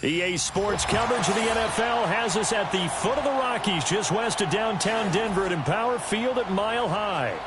EA Sports coverage of the NFL has us at the foot of the Rockies, just west of downtown Denver at Empower Field at Mile High.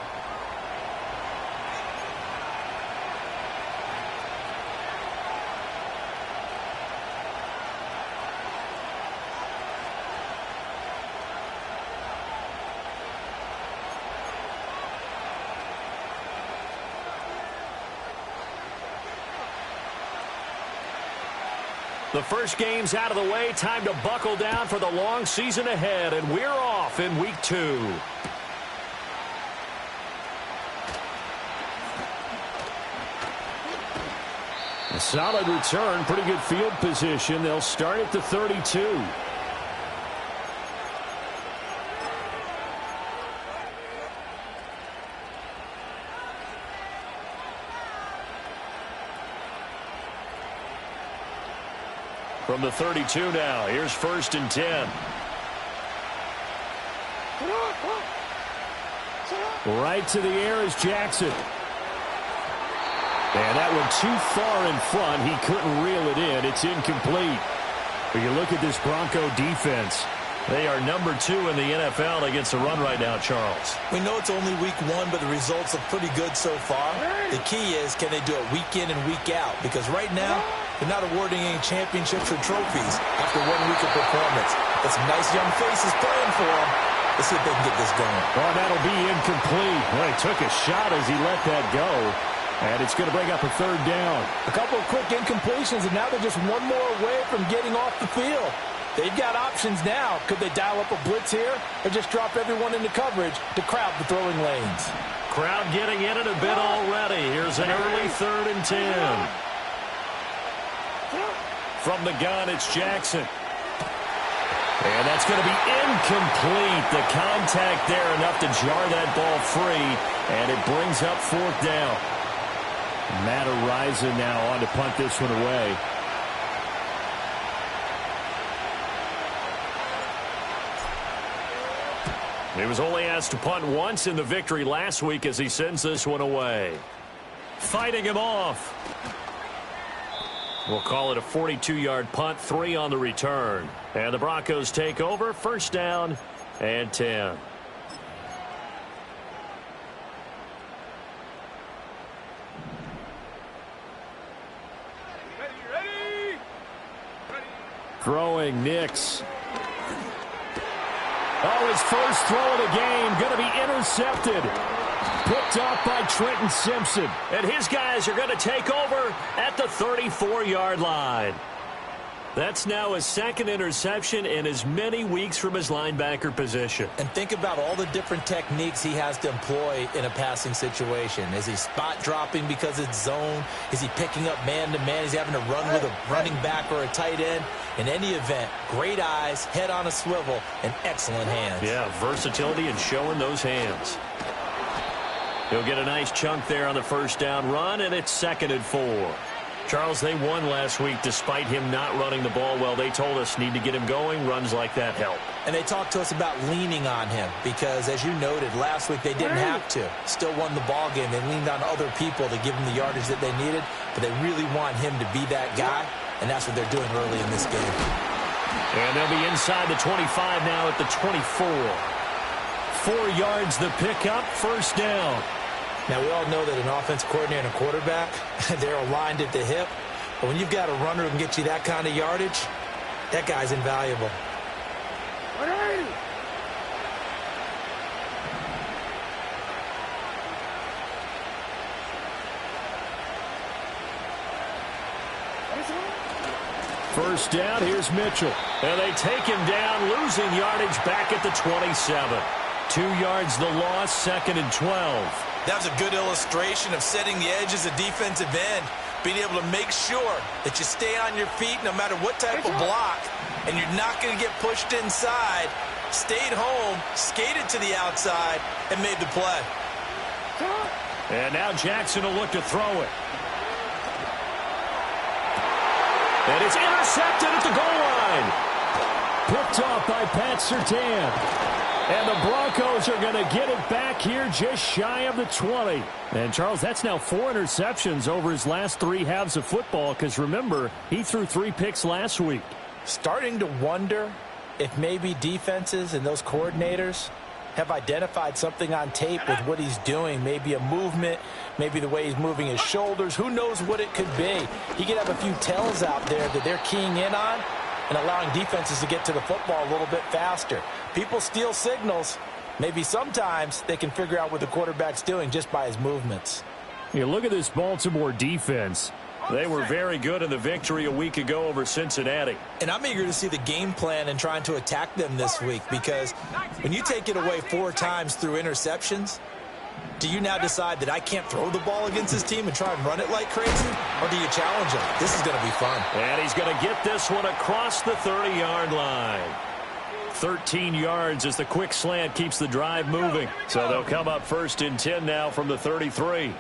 The first game's out of the way. Time to buckle down for the long season ahead, and we're off in Week 2. A solid return, pretty good field position. They'll start at the 32. From the 32 now, here's 1st and 10. Right to the air is Jackson. And that one too far in front. He couldn't reel it in. It's incomplete. But you look at this Bronco defense. They are number 2 in the NFL against the run right now, Charles. We know it's only week 1, but the results look pretty good so far. The key is, can they do it week in and week out? Because right now, they're not awarding any championships or trophies after 1 week of performance. Got some nice young faces playing for them. Let's see if they can get this going. Oh, that'll be incomplete. Well, he took a shot as he let that go. And it's going to bring up a 3rd down. A couple of quick incompletions, and now they're just one more away from getting off the field. They've got options now. Could they dial up a blitz here or just drop everyone into coverage to crowd the throwing lanes? Crowd getting in it a bit already. Here's an early 3rd and 10. From the gun, it's Jackson. And that's going to be incomplete. The contact there enough to jar that ball free, and it brings up 4th down. Matt Ariza now on to punt this one away. He was only asked to punt once in the victory last week as he sends this one away. Fighting him off. We'll call it a 42-yard punt, 3 on the return. And the Broncos take over, 1st down and 10. Ready. Throwing Nix. Oh, his first throw of the game going to be intercepted. Picked off by Trenton Simpson. And his guys are going to take over at the 34-yard line. That's now his 2nd interception in as many weeks from his linebacker position. And think about all the different techniques he has to employ in a passing situation. Is he spot dropping because it's zone? Is he picking up man-to-man? Is he having to run with a running back or a tight end? In any event, great eyes, head on a swivel, and excellent hands. Yeah, versatility and showing those hands. He'll get a nice chunk there on the 1st down run, and it's 2nd and 4. Charles, they won last week despite him not running the ball well. They told us need to get him going. Runs like that help. And they talked to us about leaning on him because, as you noted, last week they didn't have to. Still won the ball game. They leaned on other people to give them the yardage that they needed, but they really want him to be that guy, and that's what they're doing early in this game. And they'll be inside the 25 now at the 24. 4 yards the pickup, 1st down. Now, we all know that an offense coordinator and a quarterback, they're aligned at the hip. But when you've got a runner who can get you that kind of yardage, that guy's invaluable. First down, here's Mitchell. And they take him down, losing yardage back at the 27. 2 yards the loss, 2nd and 12. That was a good illustration of setting the edge as a defensive end, being able to make sure that you stay on your feet no matter what type of block, and you're not going to get pushed inside. Stayed home, skated to the outside, and made the play. And now Jackson will look to throw it. And it's intercepted at the goal line. Picked off by Pat Surtain. And the Broncos are going to get it back here just shy of the 20. And, Charles, that's now 4 interceptions over his last 3 halves of football because, remember, he threw 3 picks last week. Starting to wonder if maybe defenses and those coordinators have identified something on tape with what he's doing. Maybe a movement, maybe the way he's moving his shoulders. Who knows what it could be? He could have a few tells out there that they're keying in on and allowing defenses to get to the football a little bit faster. People steal signals. Maybe sometimes they can figure out what the quarterback's doing just by his movements. You look at this Baltimore defense. They were very good in the victory a week ago over Cincinnati. And I'm eager to see the game plan and trying to attack them this week, because when you take it away 4 times through interceptions, do you now decide that I can't throw the ball against this team and try and run it like crazy? Or do you challenge him? This is going to be fun. And he's going to get this one across the 30-yard line. 13 yards as the quick slant keeps the drive moving. So they'll come up 1st and 10 now from the 33.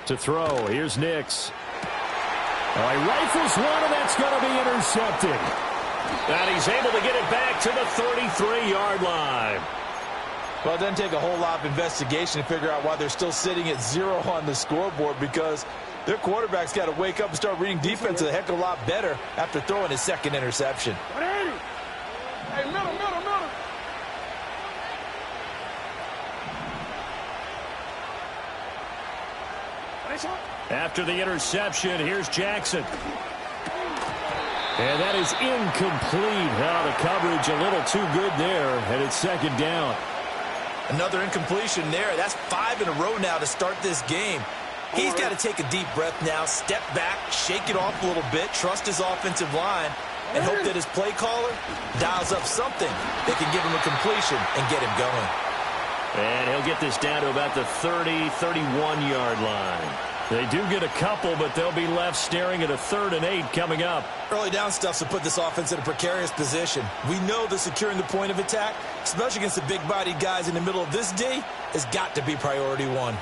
To throw, here's Nix. Oh, he rifles one, and that's going to be intercepted. And he's able to get it back to the 33-yard line. Well, it doesn't take a whole lot of investigation to figure out why they're still sitting at 0 on the scoreboard, because their quarterback's got to wake up and start reading defense a heck of a lot better after throwing his 2nd interception. 180. Hey, middle. After the interception, here's Jackson. And that is incomplete. Now the coverage a little too good there, and it's 2nd down. Another incompletion there. That's 5 in a row now to start this game. He's got to take a deep breath now, step back, shake it off a little bit, trust his offensive line, and hope that his play caller dials up something that can give him a completion and get him going. And he'll get this down to about the 30, 31-yard line. They do get a couple, but they'll be left staring at a 3rd and 8 coming up. Early down stuff to put this offense in a precarious position. We know that securing the point of attack, especially against the big-bodied guys in the middle of this D, has got to be priority 1.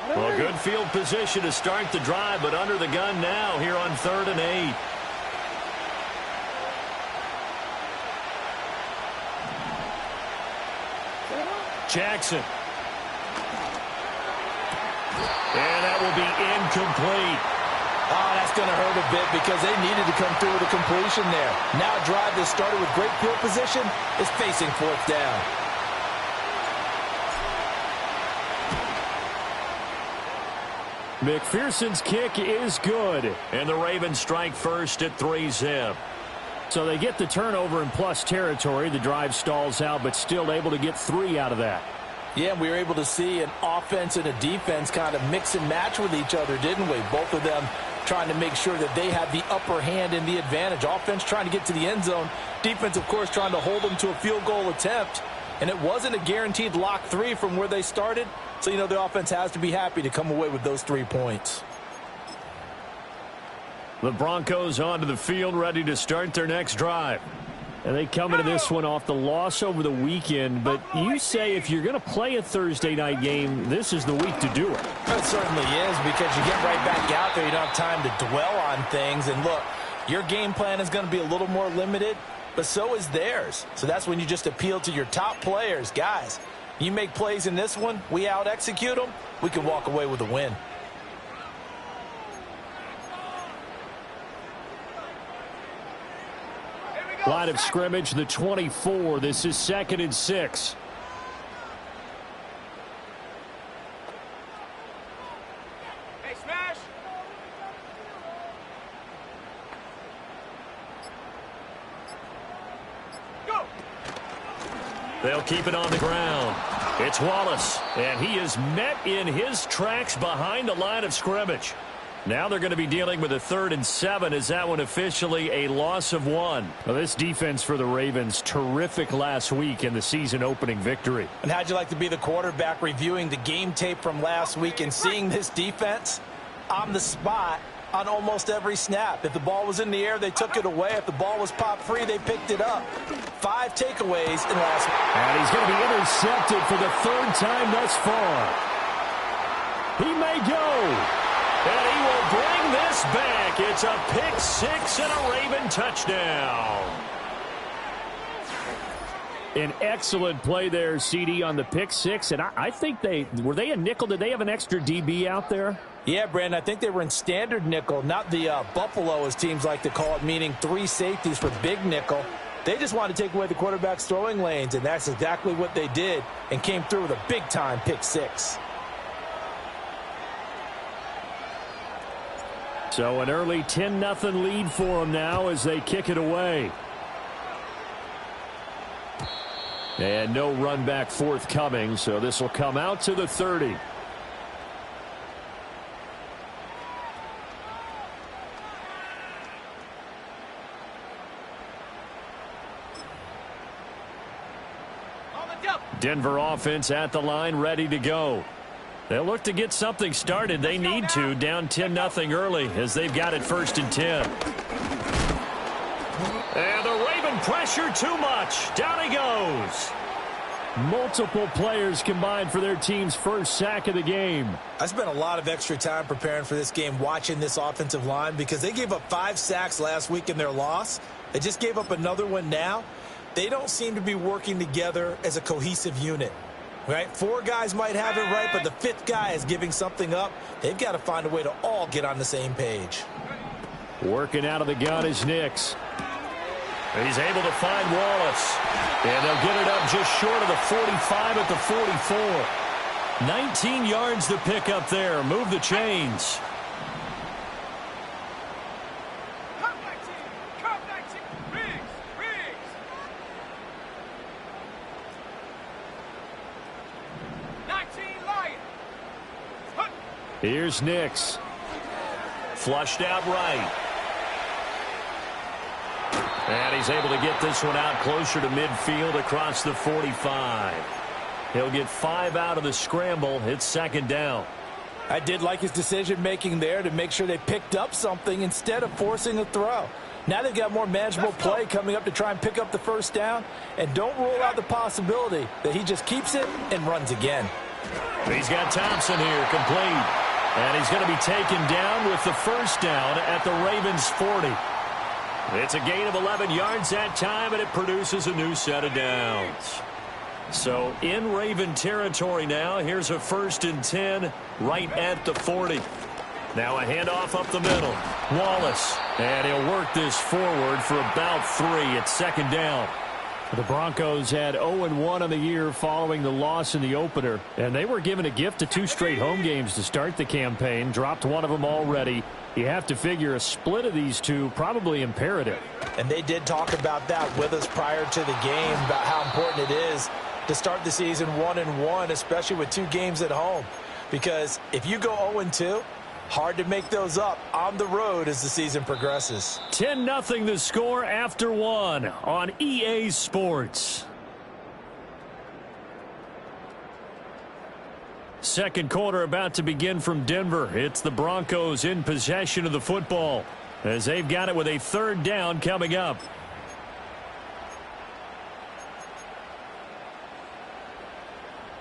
Well, good field position to start the drive, but under the gun now here on 3rd and 8. Jackson. And that will be incomplete. Oh, that's going to hurt a bit because they needed to come through with a completion there. Now a drive that started with great field position is facing 4th down. McPherson's kick is good. And the Ravens strike first at 3-zip. So they get the turnover in plus territory. The drive stalls out, but still able to get 3 out of that. Yeah, we were able to see an offense and a defense kind of mix and match with each other, didn't we? Both of them trying to make sure that they had the upper hand and the advantage. Offense trying to get to the end zone. Defense, of course, trying to hold them to a field goal attempt. And it wasn't a guaranteed lock 3 from where they started. So, you know, the offense has to be happy to come away with those 3 points. The Broncos onto the field, ready to start their next drive. And they come into this one off the loss over the weekend. But you say if you're going to play a Thursday night game, this is the week to do it. It certainly is, because you get right back out there. You don't have time to dwell on things. And look, your game plan is going to be a little more limited, but so is theirs. So that's when you just appeal to your top players. Guys, you make plays in this one, we out-execute them, we can walk away with a win. Line of scrimmage, the 24. This is 2nd and 6. Hey, smash. Go. They'll keep it on the ground. It's Wallace, and he is met in his tracks behind the line of scrimmage. Now they're going to be dealing with a 3rd and 7 as that one officially a loss of 1. Well, this defense for the Ravens, terrific last week in the season opening victory. And how'd you like to be the quarterback reviewing the game tape from last week and seeing this defense on the spot on almost every snap? If the ball was in the air, they took it away. If the ball was popped free, they picked it up. 5 takeaways in last week. And he's going to be intercepted for the 3rd time thus far. He may go. And he will bring this back. It's a pick 6 and a Raven touchdown. An excellent play there, CD, on the pick six. And I think were they a nickel? Did they have an extra DB out there? Yeah, Brandon, I think they were in standard nickel, not the Buffalo, as teams like to call it, meaning 3 safeties for big nickel. They just wanted to take away the quarterback's throwing lanes, and that's exactly what they did and came through with a big-time pick six. So an early 10-0 lead for them now as they kick it away. And no run back forthcoming, so this will come out to the 30. Denver offense at the line, ready to go. They'll look to get something started. They need to, down 10-0 early as they've got it 1st and 10. And the Raven pressure too much. Down he goes. Multiple players combined for their team's first sack of the game. I spent a lot of extra time preparing for this game watching this offensive line because they gave up 5 sacks last week in their loss. They just gave up another one now. They don't seem to be working together as a cohesive unit. Right? 4 guys might have it right, but the 5th guy is giving something up. They've got to find a way to all get on the same page. Working out of the gun is Nix. He's able to find Wallace. And they'll get it up just short of the 45 at the 44. 19 yards to pick up there. Move the chains. Here's Nix. Flushed out right. And he's able to get this one out closer to midfield across the 45. He'll get 5 out of the scramble. It's 2nd down. I did like his decision-making there to make sure they picked up something instead of forcing a throw. Now they've got more manageable play coming up to try and pick up the 1st down. And don't rule out the possibility that he just keeps it and runs again. He's got Thompson here, complete. And he's going to be taken down with the 1st down at the Ravens' 40. It's a gain of 11 yards that time, and it produces a new set of downs. So in Raven territory now, here's a 1st and 10 right at the 40. Now a handoff up the middle. Wallace, and he'll work this forward for about 3 at 2nd down. The Broncos had 0-1 on the year following the loss in the opener, and they were given a gift of 2 straight home games to start the campaign. Dropped one of them already. You have to figure a split of these two probably imperative. And they did talk about that with us prior to the game, about how important it is to start the season 1-1, especially with 2 games at home. Because if you go 0-2, hard to make those up on the road as the season progresses. 10-0 the score after 1 on EA Sports. Second quarter about to begin from Denver. It's the Broncos in possession of the football as they've got it with a 3rd down coming up.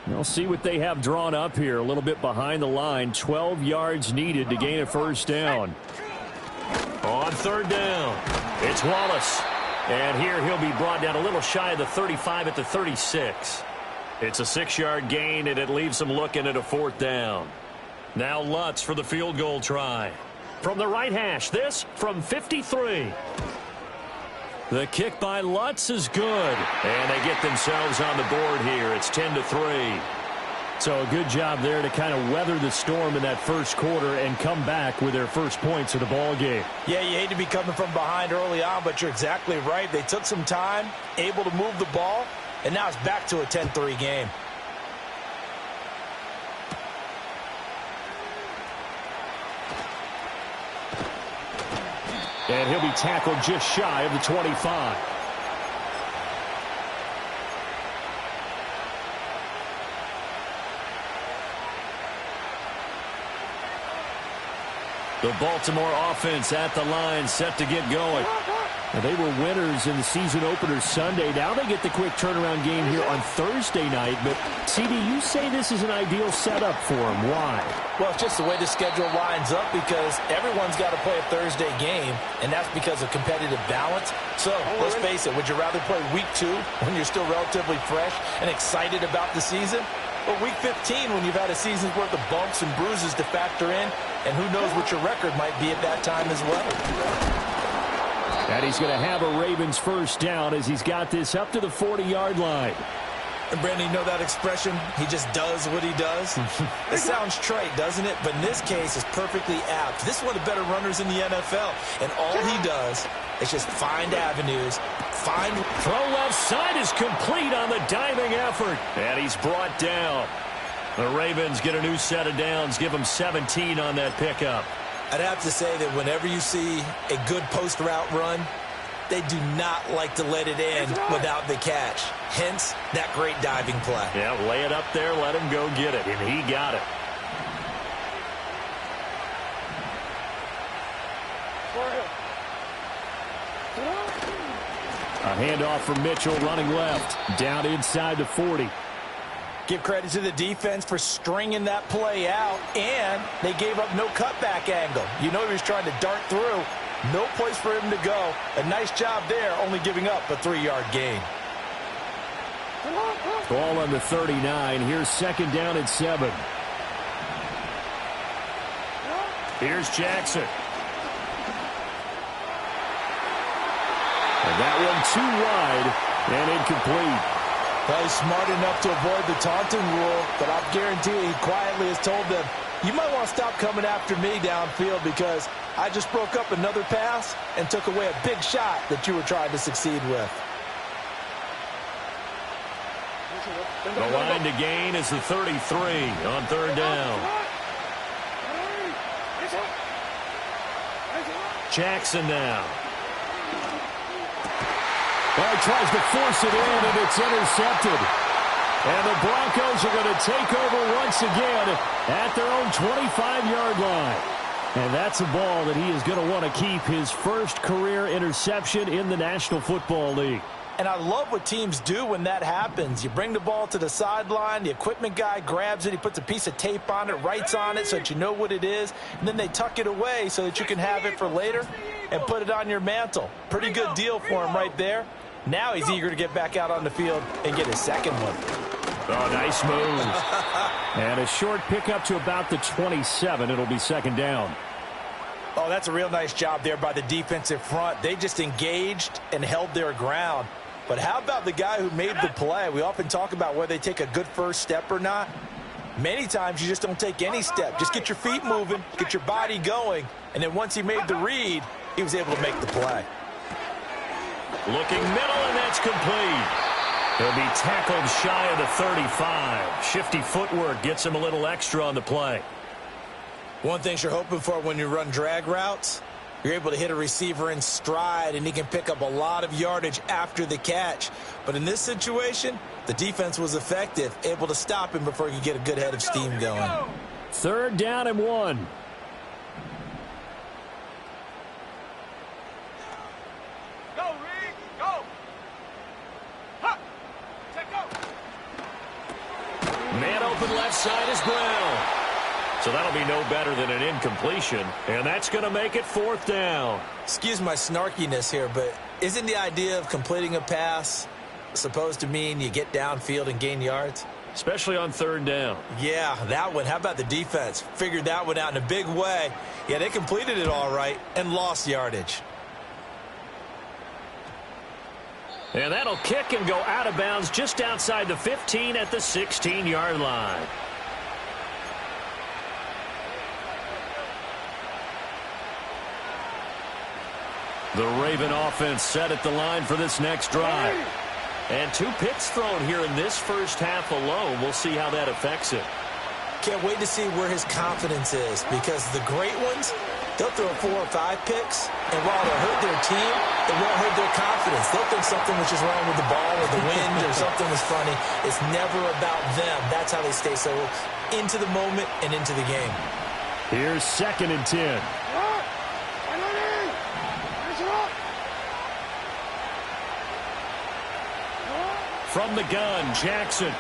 We'll see what they have drawn up here. A little bit behind the line. 12 yards needed to gain a 1st down. On 3rd down, it's Wallace. And here he'll be brought down a little shy of the 35 at the 36. It's a 6-yard gain, and it leaves them looking at a 4th down. Now Lutz for the field goal try. From the right hash, this from 53. The kick by Lutz is good. And they get themselves on the board here. It's 10-3. So a good job there to kind of weather the storm in that 1st quarter and come back with their first points of the ball game. Yeah, you hate to be coming from behind early on, but you're exactly right. They took some time, able to move the ball, and now it's back to a 10-3 game. And he'll be tackled just shy of the 25. The Baltimore offense at the line, set to get going. And they were winners in the season opener Sunday. Now they get the quick turnaround game here on Thursday night. But, CD, you say this is an ideal setup for them. Why? Well, it's just the way the schedule lines up because everyone's got to play a Thursday game, and that's because of competitive balance. So, let's face it, would you rather play week 2 when you're still relatively fresh and excited about the season? Or week 15 when you've had a season's worth of bumps and bruises to factor in, and who knows what your record might be at that time as well. And he's going to have a Ravens first down as he's got this up to the 40-yard line. And, Brandon, you know that expression? He just does what he does? It sounds trite, doesn't it? But in this case, it's perfectly apt. This is one of the better runners in the NFL. And all he does is just find avenues, Throw left side is complete on the diving effort. And he's brought down. The Ravens get a new set of downs. Give them 17 on that pickup. I'd have to say that whenever you see a good post route run, they do not like to let it in without the catch. Hence, that great diving play. Yeah, lay it up there, let him go get it, and he got it. A handoff from Mitchell running left, down inside the 40. Give credit to the defense for stringing that play out, and they gave up no cutback angle. You know he was trying to dart through. No place for him to go. A nice job there, only giving up a 3-yard gain. Ball on the 39. Here's second down and 7. Here's Jackson. And that one too wide and incomplete. Well, he's smart enough to avoid the taunting rule, but I guarantee he quietly has told them, you might want to stop coming after me downfield because I just broke up another pass and took away a big shot that you were trying to succeed with. The line to gain is the 33 on third down. Jackson now. Well, he tries to force it in, and it's intercepted. And the Broncos are going to take over once again at their own 25-yard line. And that's a ball that he is going to want to keep, his first career interception in the National Football League. And I love what teams do when that happens. You bring the ball to the sideline, the equipment guy grabs it, he puts a piece of tape on it, writes on it so that you know what it is, and then they tuck it away so that you can have it for later and put it on your mantle. Pretty good deal for him right there. Now he's eager to get back out on the field and get his second one. Oh, nice move. And a short pickup to about the 27. It'll be second down. Oh, that's a real nice job there by the defensive front. They just engaged and held their ground. But how about the guy who made the play? We often talk about whether they take a good first step or not. Many times you just don't take any step. Just get your feet moving, get your body going, and then once he made the read, he was able to make the play. Looking middle, and that's complete. He'll be tackled shy of the 35. Shifty footwork gets him a little extra on the play. One thing you're hoping for when you run drag routes, you're able to hit a receiver in stride, and he can pick up a lot of yardage after the catch. But in this situation, the defense was effective, able to stop him before he could get a good head of steam going. Third down and 1. Man open left side is Brown. So that'll be no better than an incompletion. And that's going to make it fourth down. Excuse my snarkiness here, but isn't the idea of completing a pass supposed to mean you get downfield and gain yards? Especially on third down. Yeah, that one. How about the defense? Figured that one out in a big way. Yeah, they completed it all right and lost yardage. And that'll kick and go out of bounds just outside the 15 at the 16-yard line. The Raven offense set at the line for this next drive. And 2 picks thrown here in this first half alone. We'll see how that affects it. Can't wait to see where his confidence is, because the great ones, they'll throw 4 or 5 picks, and while they'll hurt their team, it won't hurt their confidence. They'll think something was just wrong with the ball or the wind or something was funny. It's never about them. That's how they stay so into the moment and into the game. Here's second and 10. From the gun, Jackson.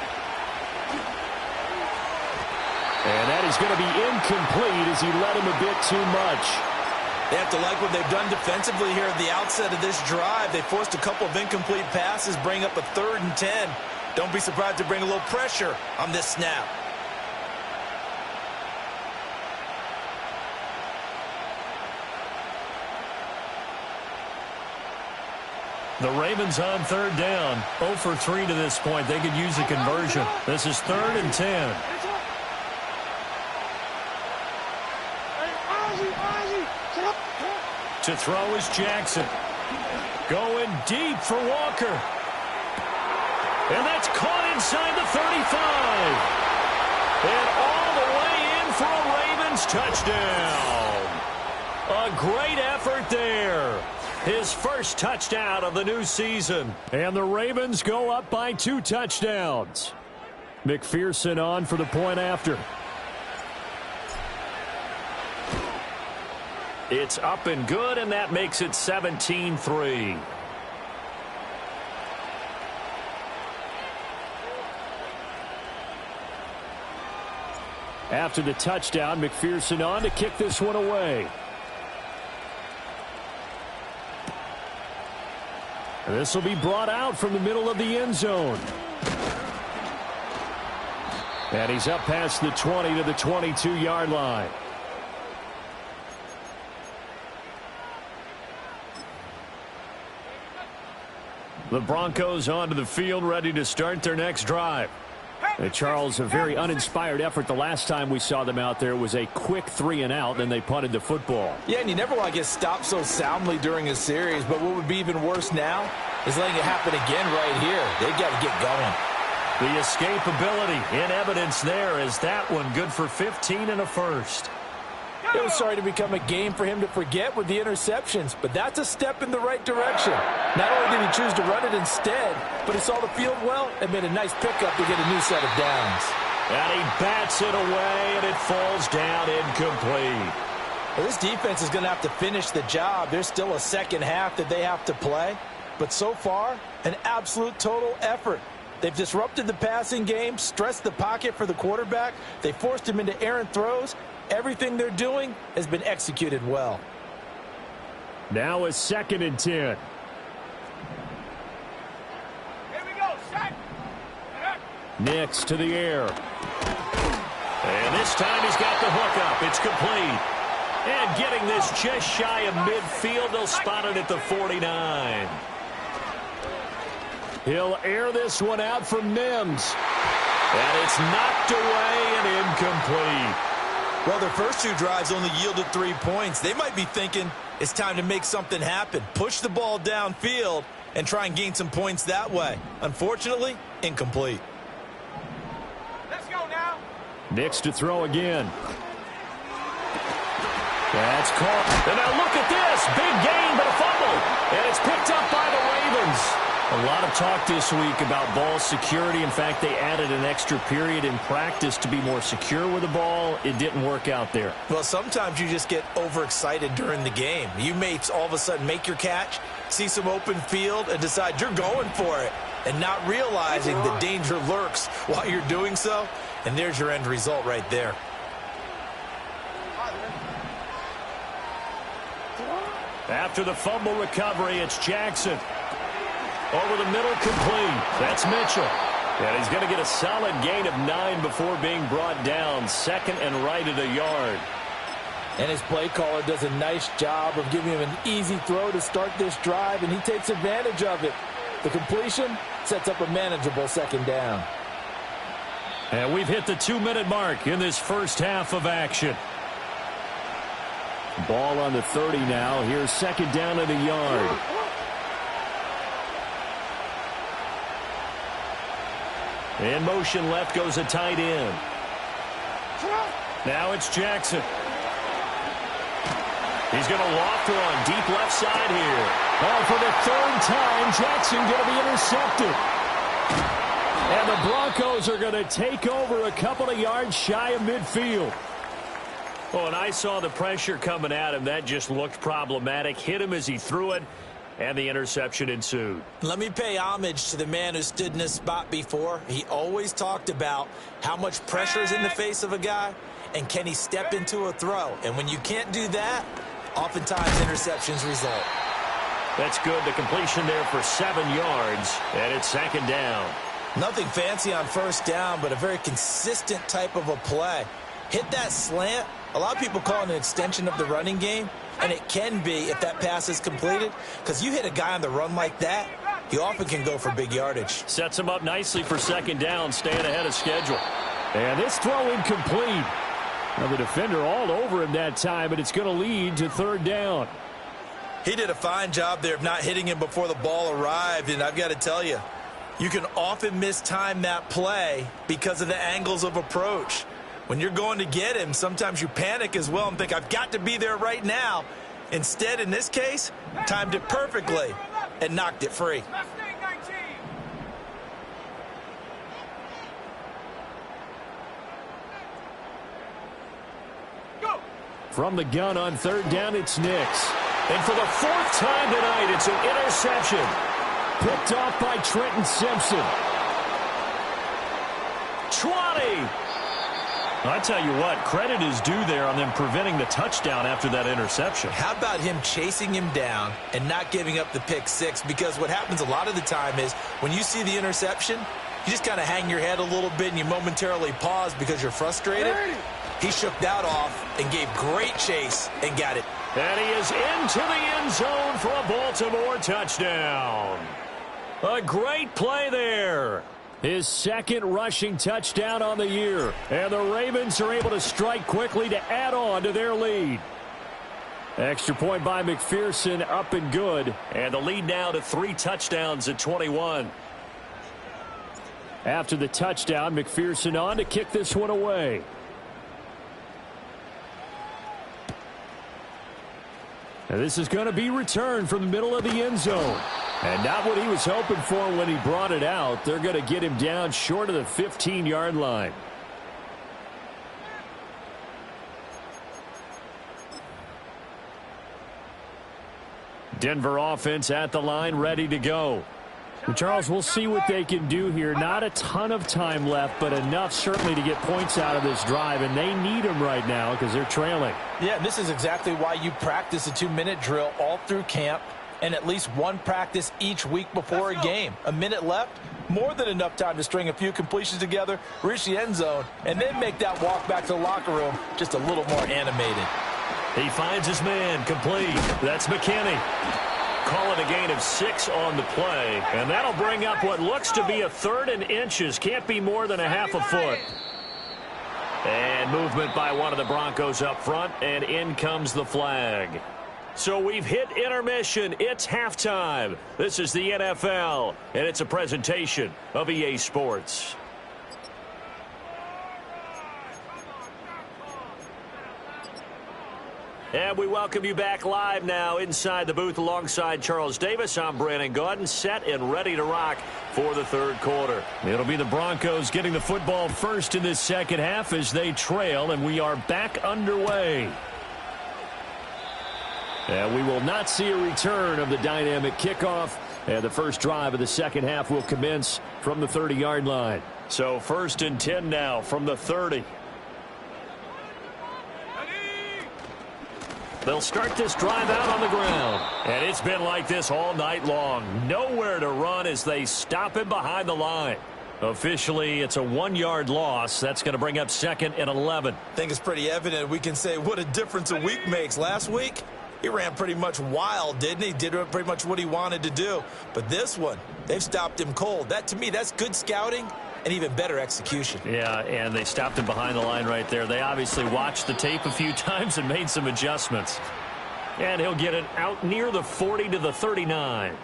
And that is going to be incomplete as he led him a bit too much. They have to like what they've done defensively here at the outset of this drive. They forced a couple of incomplete passes, bring up a 3rd and 10. Don't be surprised to bring a little pressure on this snap. The Ravens on 3rd down. 0 for 3 to this point. They could use a conversion. This is 3rd and 10. To throw is Jackson. Going deep for Walker. And that's caught inside the 35. And all the way in for a Ravens touchdown. A great effort there. His first touchdown of the new season. And the Ravens go up by 2 touchdowns. McPherson on for the point after. It's up and good, and that makes it 17-3. After the touchdown, McPherson on to kick this one away. This will be brought out from the middle of the end zone. And he's up past the 20 to the 22-yard line. The Broncos onto the field, ready to start their next drive. And Charles, a very uninspired effort. The last time we saw them out there was a quick 3-and-out, and they punted the football. Yeah, and you never want to get stopped so soundly during a series, but what would be even worse now is letting it happen again right here. They've got to get going. The escapability in evidence there as that one good for 15 and a first. It was starting to become a game for him to forget with the interceptions, but that's a step in the right direction. Not only did he choose to run it instead, but he saw the field well and made a nice pickup to get a new set of downs. And he bats it away, and it falls down incomplete. Well, this defense is going to have to finish the job. There's still a second half that they have to play, but so far, an absolute total effort. They've disrupted the passing game, stressed the pocket for the quarterback. They forced him into errant throws. Everything they're doing has been executed well. Now a 2nd and 10. Here we go, set. Nix to the air. And this time he's got the hook up. It's complete. And getting this just shy of midfield, they'll spot it at the 49. He'll air this one out from Mims. And it's knocked away and incomplete. Well, their first 2 drives only yielded 3 points. They might be thinking it's time to make something happen. Push the ball downfield and try and gain some points that way. Unfortunately, incomplete. Let's go now. Nix to throw again. That's caught. And now look at this. Big gain, but a fumble. And it's picked up by the Ravens. A lot of talk this week about ball security. In fact, they added an extra period in practice to be more secure with the ball. It didn't work out there. Well, sometimes you just get overexcited during the game. You may all of a sudden make your catch, see some open field, and decide you're going for it, and not realizing the danger lurks while you're doing so. And there's your end result right there. After the fumble recovery, it's Jackson. Over the middle, complete. That's Mitchell. And he's going to get a solid gain of 9 before being brought down. 2nd and right at a yard. And his play caller does a nice job of giving him an easy throw to start this drive, and he takes advantage of it. The completion sets up a manageable 2nd down. And we've hit the 2-minute mark in this first half of action. Ball on the 30 now. Here's 2nd down at a yard. In motion left goes a tight end. Now it's Jackson. He's going to loft one deep left side here. Oh, for the 3rd time, Jackson going to be intercepted. And the Broncos are going to take over a couple of yards shy of midfield. Oh, and I saw the pressure coming at him. That just looked problematic. Hit him as he threw it. and the interception ensued. Let me pay homage to the man who stood in this spot before. He always talked about how much pressure is in the face of a guy, and can he step into a throw. And when you can't do that, oftentimes interceptions result. That's good. The completion there for 7 yards, and it's second down. Nothing fancy on first down, but a very consistent type of a play. Hit that slant. A lot of people call it an extension of the running game, and it can be if that pass is completed, because you hit a guy on the run like that, he often can go for big yardage. Sets him up nicely for second down, staying ahead of schedule. And this throw incomplete. Now the defender all over him that time, but it's going to lead to third down. He did a fine job there of not hitting him before the ball arrived, and I've got to tell you, you can often mistime that play because of the angles of approach. When you're going to get him, sometimes you panic as well and think, I've got to be there right now. Instead, in this case, timed it perfectly and knocked it free. From the gun on third down, it's Nix. And for the 4th time tonight, it's an interception. Picked off by Trenton Simpson. 20. I tell you what, credit is due there on them preventing the touchdown after that interception. How about him chasing him down and not giving up the pick six? Because what happens a lot of the time is when you see the interception, you just kind of hang your head a little bit and you momentarily pause because you're frustrated. He shook that off and gave great chase and got it. And he is into the end zone for a Baltimore touchdown. A great play there. His 2nd rushing touchdown on the year. And the Ravens are able to strike quickly to add on to their lead. Extra point by McPherson, up and good. And the lead now to 3 touchdowns at 21. After the touchdown, McPherson on to kick this one away. And this is going to be returned from the middle of the end zone. And not what he was hoping for when he brought it out. They're going to get him down short of the 15-yard line. Denver offense at the line, ready to go. And Charles, we'll see what they can do here. Not a ton of time left, but enough certainly to get points out of this drive, and they need them right now because they're trailing. Yeah, this is exactly why you practice a 2-minute drill all through camp and at least one practice each week before a game. A minute left, more than enough time to string a few completions together, reach the end zone, and then make that walk back to the locker room just a little more animated. He finds his man, complete. That's McKinney. Call it a gain of 6 on the play, and that'll bring up what looks to be a 3rd and inches. Can't be more than a half a foot. And movement by one of the Broncos up front, and in comes the flag. So we've hit intermission. It's halftime. This is the NFL, and it's a presentation of EA Sports. And we welcome you back live now inside the booth alongside Charles Davis. I'm Brandon Gaudin, set and ready to rock for the 3rd quarter. It'll be the Broncos getting the football first in this second half as they trail, and we are back underway. And we will not see a return of the dynamic kickoff, and the first drive of the second half will commence from the 30-yard line. So 1st and 10 now from the 30. They'll start this drive out on the ground. And it's been like this all night long. Nowhere to run as they stop him behind the line. Officially, it's a 1-yard loss. That's going to bring up 2nd and 11. I think it's pretty evident. We can say what a difference a week makes. Last week, he ran pretty much wild, didn't he? Did pretty much what he wanted to do. But this one, they've stopped him cold. That, to me, that's good scouting and even better execution. Yeah, and they stopped him behind the line right there. They obviously watched the tape a few times and made some adjustments. And he'll get it out near the 40 to the 39.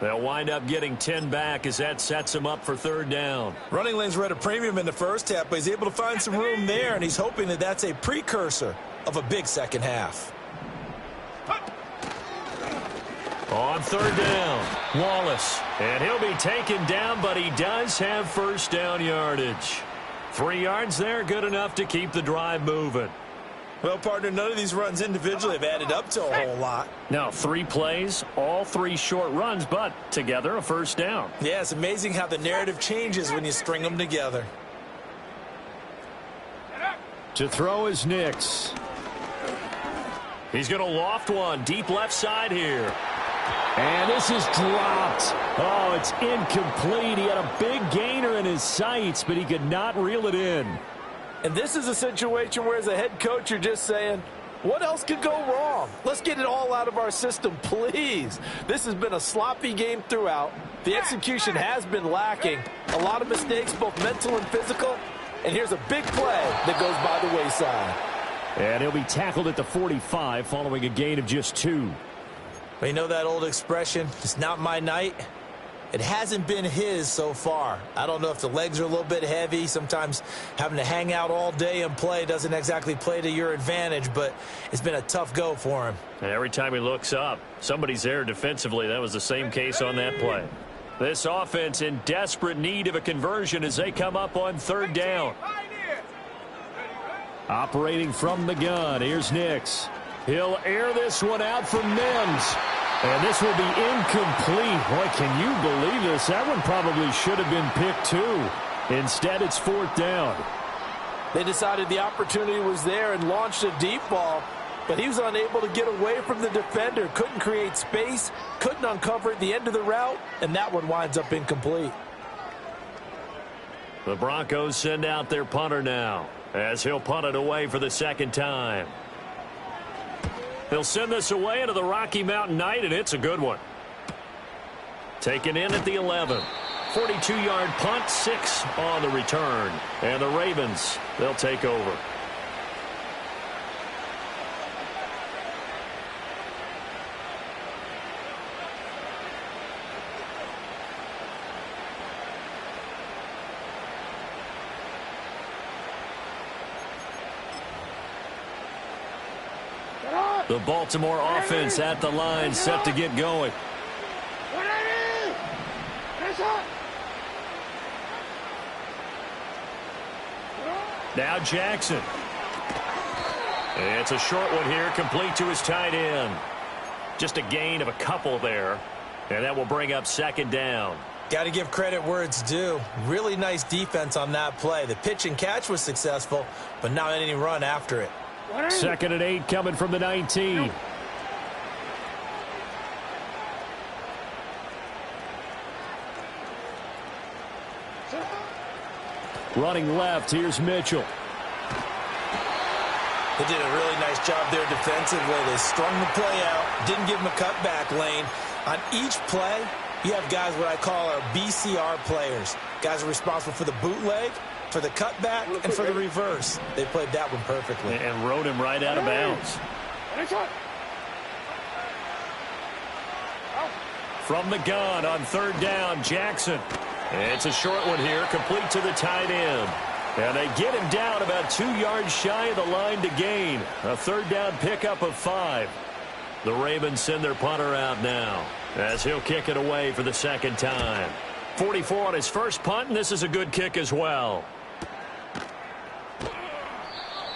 They'll wind up getting 10 back as that sets him up for 3rd down. Running lanes were at a premium in the first half, but he's able to find some room there, and he's hoping that that's a precursor of a big second half. On 3rd down, Wallace. And he'll be taken down, but he does have first down yardage. 3 yards there, good enough to keep the drive moving. Well, partner, none of these runs individually have added up to a whole lot. Now, 3 plays, all 3 short runs, but together a first down. Yeah, it's amazing how the narrative changes when you string them together. To throw is Nix. He's going to loft one deep left side here. And this is dropped. Oh, it's incomplete. He had a big gainer in his sights, but he could not reel it in. And this is a situation where, as a head coach, you're just saying, what else could go wrong? Let's get it all out of our system, please. This has been a sloppy game throughout. The execution has been lacking. A lot of mistakes, both mental and physical. And here's a big play that goes by the wayside. And he'll be tackled at the 45 following a gain of just 2. Well, you know that old expression, it's not my night? It hasn't been his so far. I don't know if the legs are a little bit heavy. Sometimes having to hang out all day and play doesn't exactly play to your advantage, but it's been a tough go for him. And every time he looks up, somebody's there defensively. That was the same case on that play. This offense in desperate need of a conversion as they come up on 3rd down. Operating from the gun, here's Nix. He'll air this one out for Mims. And this will be incomplete. Boy, can you believe this? That one probably should have been picked too. Instead, it's 4th down. They decided the opportunity was there and launched a deep ball, but he was unable to get away from the defender. Couldn't create space, couldn't uncover at the end of the route, and that one winds up incomplete. The Broncos send out their punter now, as he'll punt it away for the 2nd time. They'll send this away into the Rocky Mountain night, and it's a good one. Taken in at the 11. 42-yard punt, 6 on the return. And the Ravens, they'll take over. The Baltimore offense at the line, set to get going. Now Jackson. It's a short one here, complete to his tight end. Just a gain of a couple there, and that will bring up 2nd down. Got to give credit where it's due. Really nice defense on that play. The pitch and catch was successful, but not any run after it. 2nd and 8 coming from the 19. Running left, here's Mitchell. They did a really nice job there defensively. They strung the play out, didn't give him a cutback lane. On each play, you have guys what I call our BCR players. Guys are responsible for the bootleg, for the cutback, and for the reverse. They played that one perfectly. And rode him right out of bounds. From the gun on 3rd down, Jackson. It's a short one here, complete to the tight end. And they get him down about 2 yards shy of the line to gain. A 3rd down pickup of 5. The Ravens send their punter out now, as he'll kick it away for the 2nd time. 44 on his first punt, and this is a good kick as well.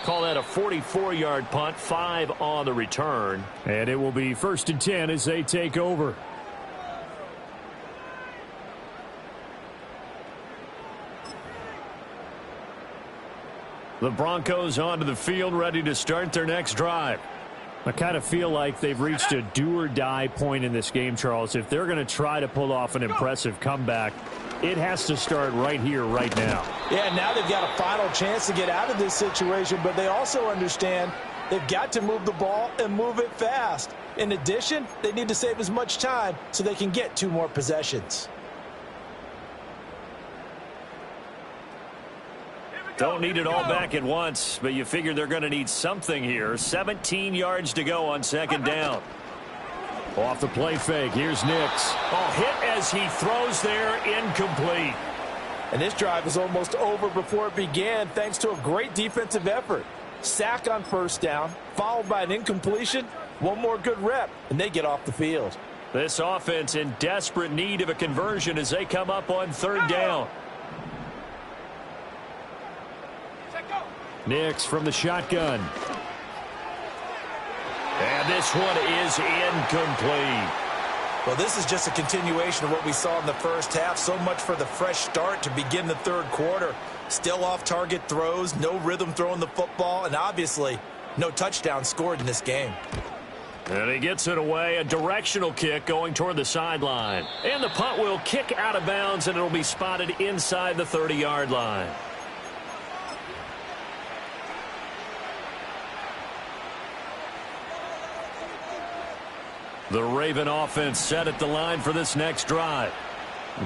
Call that a 44-yard punt, 5 on the return. And it will be 1st and 10 as they take over. The Broncos onto the field, ready to start their next drive. I kind of feel like they've reached a do-or-die point in this game, Charles. If they're going to try to pull off an impressive comeback, it has to start right here, right now. Yeah, now they've got a final chance to get out of this situation, but they also understand they've got to move the ball and move it fast. In addition, they need to save as much time so they can get 2 more possessions. Don't need it all back at once, but you figure they're going to need something here. 17 yards to go on 2nd down. Off the play fake, here's Nix. Oh, hit as he throws there, incomplete. And this drive is almost over before it began thanks to a great defensive effort. Sack on 1st down, followed by an incompletion. One more good rep, and they get off the field. This offense in desperate need of a conversion as they come up on 3rd down. Nix from the shotgun. And this one is incomplete. Well, this is just a continuation of what we saw in the first half. So much for the fresh start to begin the third quarter. Still off-target throws, no rhythm throwing the football, and obviously no touchdown scored in this game. And he gets it away, a directional kick going toward the sideline. And the punt will kick out of bounds, and it'll be spotted inside the 30-yard line. The Raven offense set at the line for this next drive.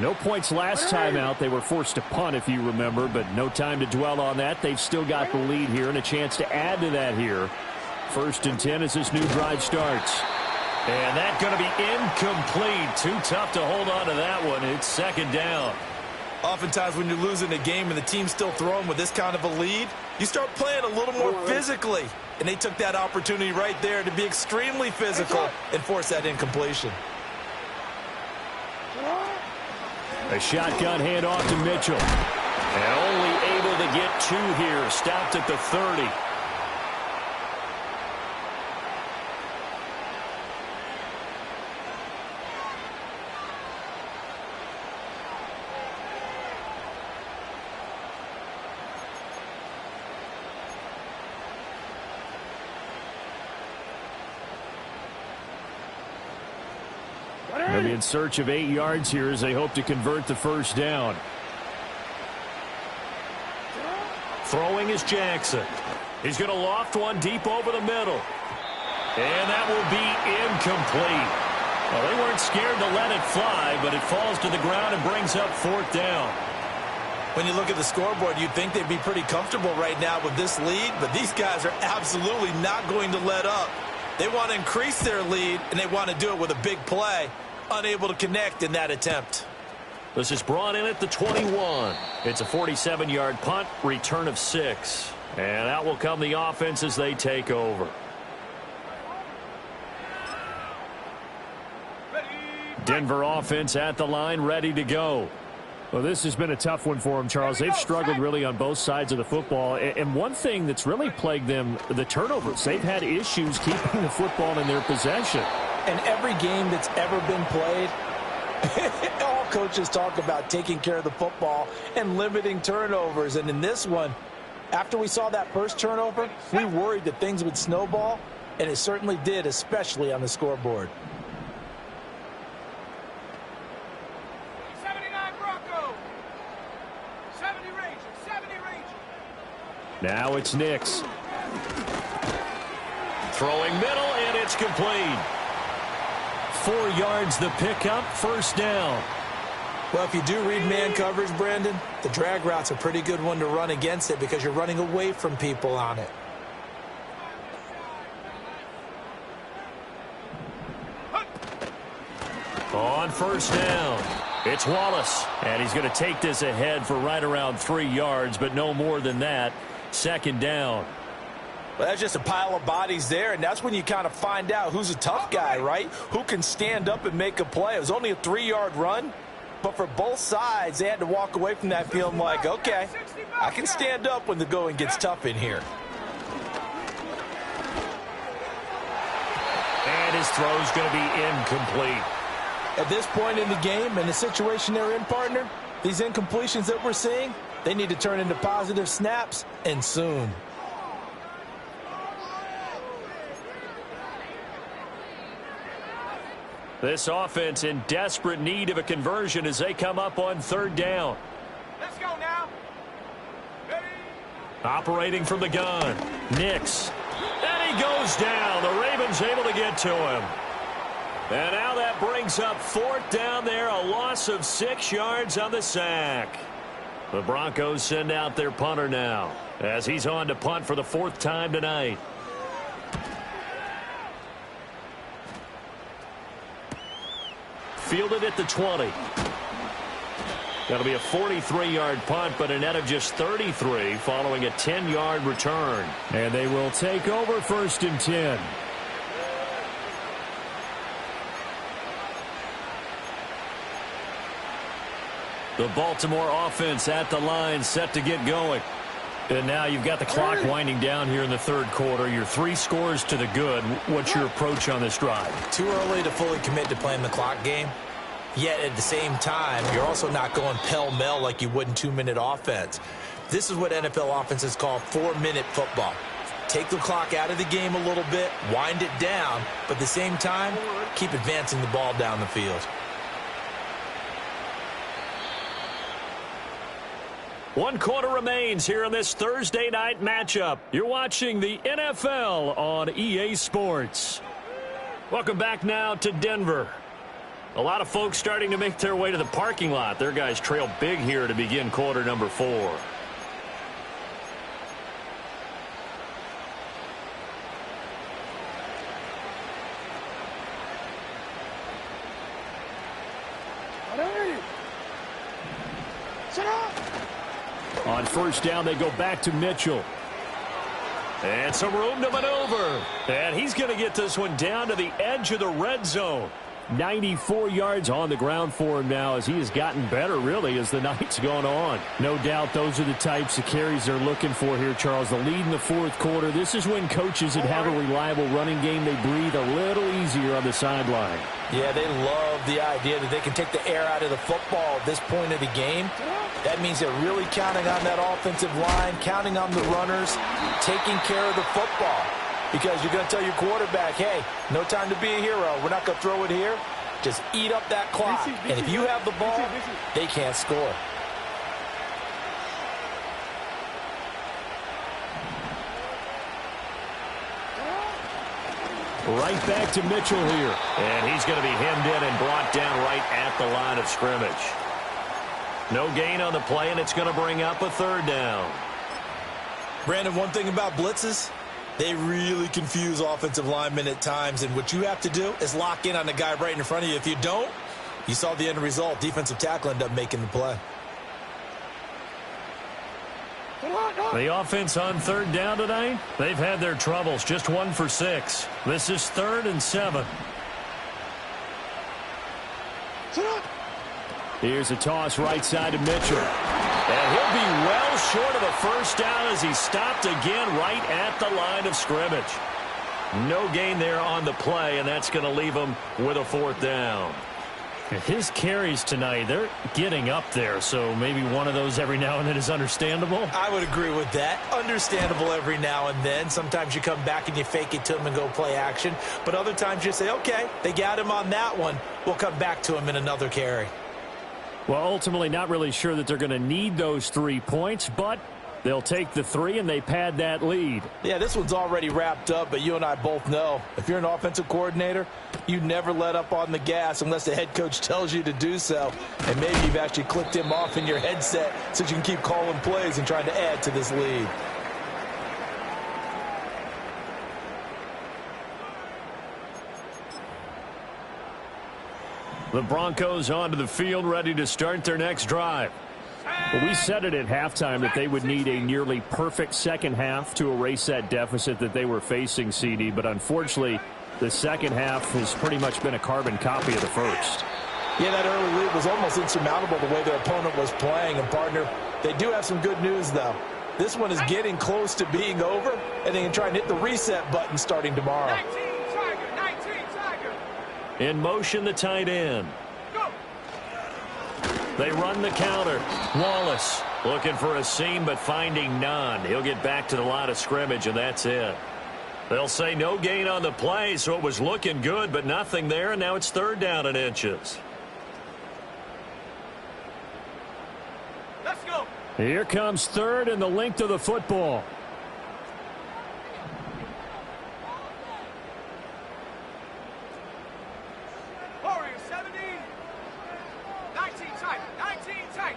No points last time out. They were forced to punt, if you remember, but no time to dwell on that. They've still got the lead here and a chance to add to that here. 1st and 10 as this new drive starts. And that's going to be incomplete. Too tough to hold on to that one. It's 2nd down. Oftentimes when you're losing a game and the team's still throwing with this kind of a lead, you start playing a little more physically. And they took that opportunity right there to be extremely physical and force that incompletion. A shotgun handoff to Mitchell. And only able to get 2 here. Stopped at the 30. They'll be in search of 8 yards here as they hope to convert the 1st down. Throwing is Jackson. He's going to loft one deep over the middle. And that will be incomplete. Well, they weren't scared to let it fly, but it falls to the ground and brings up 4th down. When you look at the scoreboard, you'd think they'd be pretty comfortable right now with this lead, but these guys are absolutely not going to let up. They want to increase their lead, and they want to do it with a big play. Unable to connect in that attempt. This is brought in at the 21. It's a 47-yard punt, return of 6. And out will come the offense as they take over. Denver offense at the line, ready to go. Well, this has been a tough one for them, Charles. They've struggled really on both sides of the football. And one thing that's really plagued them, the turnovers. They've had issues keeping the football in their possession. And every game that's ever been played, all coaches talk about taking care of the football and limiting turnovers. And in this one, after we saw that first turnover, we worried that things would snowball, and it certainly did, especially on the scoreboard. 79 Bronco. 70 Ranger. 70 Ranger. Now it's Nix. Throwing middle, and it's complete. 4 yards the pickup, 1st down. Well, if you do read man coverage, Brandon, the drag route's a pretty good one to run against it because you're running away from people on it. On 1st down, it's Wallace. And he's going to take this ahead for right around 3 yards, but no more than that. 2nd down. Well, that's just a pile of bodies there, and that's when you kind of find out who's a tough guy, right? Who can stand up and make a play. It was only a 3-yard run, but for both sides, they had to walk away from that feeling like, okay, I can stand up when the going gets tough in here. And his throw's going to be incomplete. At this point in the game and the situation they're in, partner, these incompletions that we're seeing, they need to turn into positive snaps, and soon. This offense in desperate need of a conversion as they come up on 3rd down. Let's go now. Ready? Operating from the gun, Nix. And he goes down. The Ravens able to get to him. And now that brings up 4th down there, a loss of 6 yards on the sack. The Broncos send out their punter now as he's on to punt for the 4th time tonight. Fielded at the 20. That'll be a 43-yard punt, but a net of just 33 following a 10-yard return. And they will take over 1st and 10. The Baltimore offense at the line set to get going. And now you've got the clock winding down here in the third quarter. You're 3 scores to the good. What's your approach on this drive? Too early to fully commit to playing the clock game. Yet at the same time, you're also not going pell-mell like you would in 2-minute offense. This is what NFL offenses call 4-minute football. Take the clock out of the game a little bit, wind it down, but at the same time, keep advancing the ball down the field. 1 quarter remains here in this Thursday night matchup. You're watching the NFL on EA Sports. Welcome back now to Denver. A lot of folks starting to make their way to the parking lot. Their guys trail big here to begin quarter number 4. On first down, they go back to Mitchell. And some room to maneuver. And he's going to get this one down to the edge of the red zone. 94 yards on the ground for him now as he has gotten better, really, as the night's gone on. No doubt those are the types of carries they're looking for here, Charles. The lead in the fourth quarter. This is when coaches that have a reliable running game, they breathe a little easier on the sideline. Yeah, they love the idea that they can take the air out of the football at this point of the game. That means they're really counting on that offensive line, counting on the runners, taking care of the football. Because you're going to tell your quarterback, hey, no time to be a hero. We're not going to throw it here. Just eat up that clock. And if you have the ball, they can't score. Right back to Mitchell here. And he's going to be hemmed in and brought down right at the line of scrimmage. No gain on the play, and it's going to bring up a third down. Brandon, one thing about blitzes, they really confuse offensive linemen at times, and what you have to do is lock in on the guy right in front of you. If you don't, you saw the end result. Defensive tackle ended up making the play. The offense on third down tonight, they've had their troubles. Just 1 for 6. This is 3rd and 7. Here's a toss right side to Mitchell. And he'll be well short of a first down as he stopped again right at the line of scrimmage. No gain there on the play, and that's going to leave him with a 4th down. His carries tonight, they're getting up there, so maybe one of those every now and then is understandable. I would agree with that. Understandable every now and then. Sometimes you come back and you fake it to him and go play action. But other times you say, okay, they got him on that one. We'll come back to him in another carry. Well, ultimately not really sure that they're going to need those 3 points, but they'll take the 3 and they pad that lead. Yeah, this one's already wrapped up, but you and I both know if you're an offensive coordinator, you never let up on the gas unless the head coach tells you to do so. And maybe you've actually clicked him off in your headset so you can keep calling plays and trying to add to this lead. The Broncos onto the field, ready to start their next drive. Well, we said it at halftime that they would need a nearly perfect second half to erase that deficit that they were facing, CD. But unfortunately, the second half has pretty much been a carbon copy of the first. Yeah, that early lead was almost insurmountable the way their opponent was playing. And, partner, they do have some good news, though. This one is getting close to being over, and they can try and hit the reset button starting tomorrow. 19 Tiger. In motion, the tight end. Go. They run the counter. Wallace looking for a seam, but finding none. He'll get back to the line of scrimmage, and that's it. They'll say no gain on the play, so it was looking good, but nothing there, and now it's 3rd down and inches. Let's go. Here comes 3rd and the length of the football. Warrior 70. 19 tight.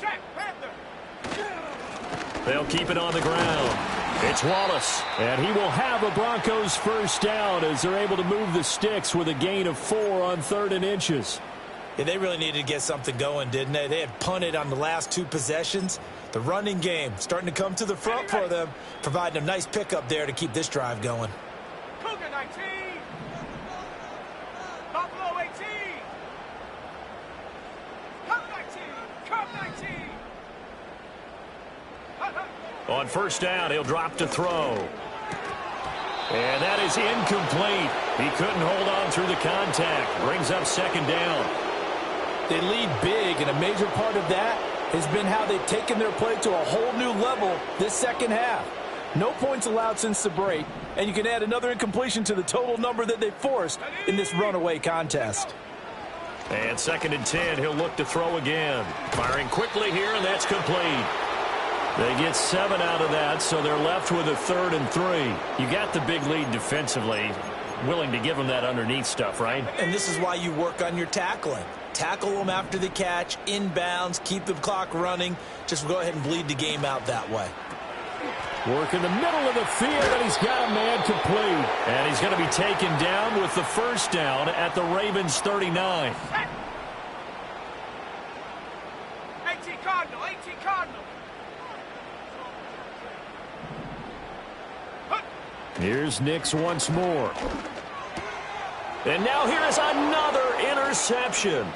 Jack Panther. They'll keep it on the ground. It's Wallace, and he will have a Broncos first down as they're able to move the sticks with a gain of 4 on 3rd and inches. Yeah, they really needed to get something going, didn't they? They had punted on the last 2 possessions. The running game starting to come to the front for them, providing a nice pickup there to keep this drive going. Cougar 19. Buffalo 18. Cup 19. On first down, he'll drop to throw. And that is incomplete. He couldn't hold on through the contact. Brings up second down. They lead big, and a major part of that has been how they've taken their play to a whole new level this second half. No points allowed since the break, and you can add another incompletion to the total number that they forced in this runaway contest. And second and 10, he'll look to throw again. Firing quickly here, and that's complete. They get 7 out of that, so they're left with a 3rd and 3. You got the big lead defensively. Willing to give them that underneath stuff, right? And this is why you work on your tackling. Tackle them after the catch, inbounds, keep the clock running. Just go ahead and bleed the game out that way. Work in the middle of the field, and he's got a man complete. And he's going to be taken down with the first down at the Ravens' 39. 18 Cardinal, 18 Cardinal. Here's Nix once more. And now here is another interception.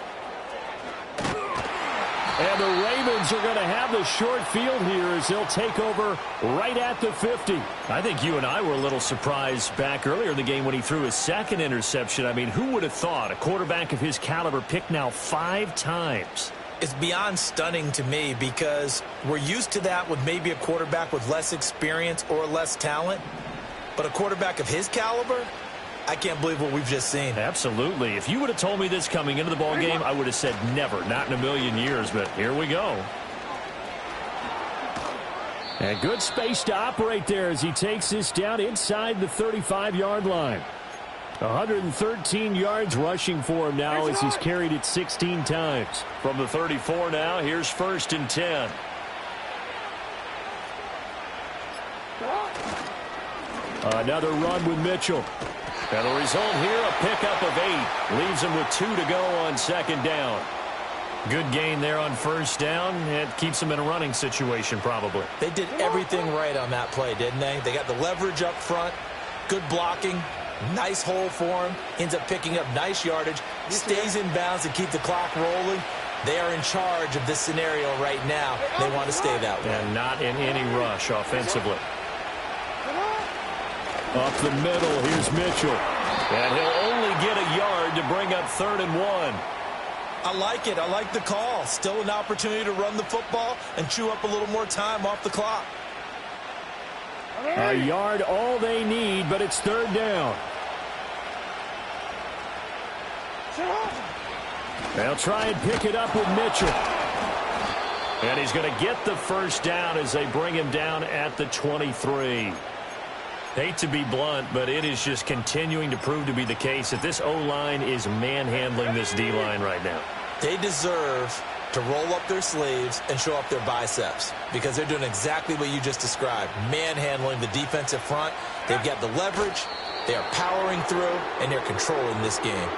And the Ravens are going to have the short field here as they'll take over right at the 50. I think you and I were a little surprised back earlier in the game when he threw his second interception. I mean, who would have thought a quarterback of his caliber picked now 5 times? It's beyond stunning to me because we're used to that with maybe a quarterback with less experience or less talent. But a quarterback of his caliber, I can't believe what we've just seen. Absolutely. If you would have told me this coming into the ball game, I would have said never, not in a million years, but here we go. And good space to operate there as he takes this down inside the 35-yard line. 113 yards rushing for him now as he's carried it 16 times. From the 34 now, here's 1st and 10. Another run with Mitchell. And the result here, a pickup of 8. Leaves him with 2 to go on second down. Good gain there on first down. It keeps him in a running situation probably. They did everything right on that play, didn't they? They got the leverage up front, good blocking, nice hole for him. Ends up picking up nice yardage, stays in bounds to keep the clock rolling. They are in charge of this scenario right now. They want to stay that way. And not in any rush offensively. Up the middle, here's Mitchell. And he'll only get a yard to bring up 3rd and 1. I like it. I like the call. Still an opportunity to run the football and chew up a little more time off the clock. A yard all they need, but it's 3rd down. They'll try and pick it up with Mitchell. And he's going to get the first down as they bring him down at the 23. Hate to be blunt, but it is just continuing to prove to be the case that this O-line is manhandling this D-line right now. They deserve to roll up their sleeves and show up their biceps because they're doing exactly what you just described, manhandling the defensive front. They've got the leverage, they are powering through, and they're controlling this game.